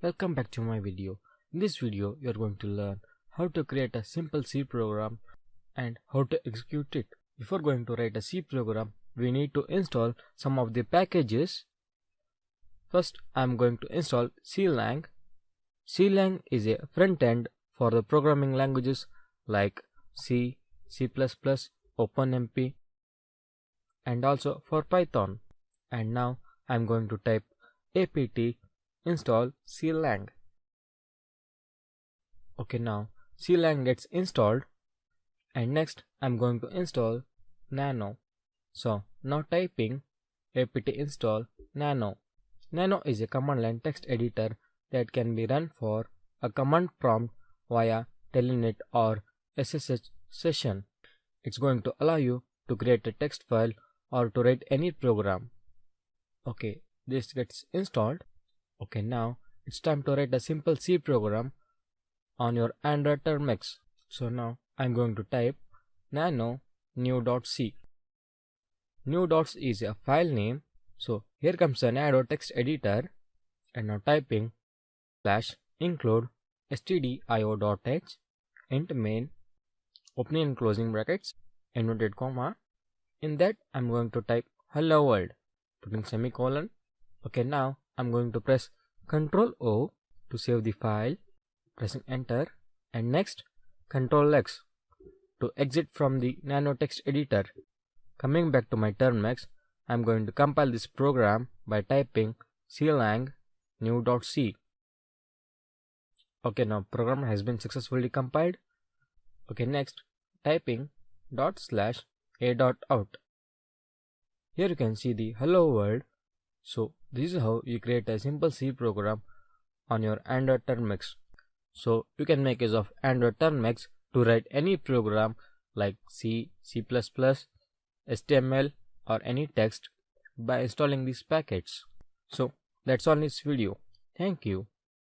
Welcome back to my video. In this video, you are going to learn how to create a simple C program and how to execute it. Before going to write a C program, we need to install some of the packages. First, I am going to install CLang. CLang is a front end for the programming languages like C, C++, OpenMP, and also for Python. And now I am going to type apt install CLang. Okay, now CLang gets installed, and next I'm going to install nano. So now typing apt install nano. Nano is a command line text editor that can be run for a command prompt via telnet or SSH session. It's going to allow you to create a text file or to write any program. Okay, this gets installed. Okay, now it's time to write a simple C program on your Android Termux. So now I'm going to type nano new.c. New.c is a file name. So here comes an nano text editor, and now typing /include stdio.h int main opening and closing brackets inverted comma. In that I'm going to type hello world putting semicolon. Okay, now I'm going to press Ctrl O to save the file, pressing enter, and next Ctrl X to exit from the nano text editor. Coming back to my Termux, I'm going to compile this program by typing clang new.c. Okay, now program has been successfully compiled. Okay, next typing ./a.out. Here you can see the hello world. So this is how you create a simple C program on your Android Termux. So you can make use of Android Termux to write any program like C, C++, HTML or any text by installing these packets. So that's all in this video. Thank you.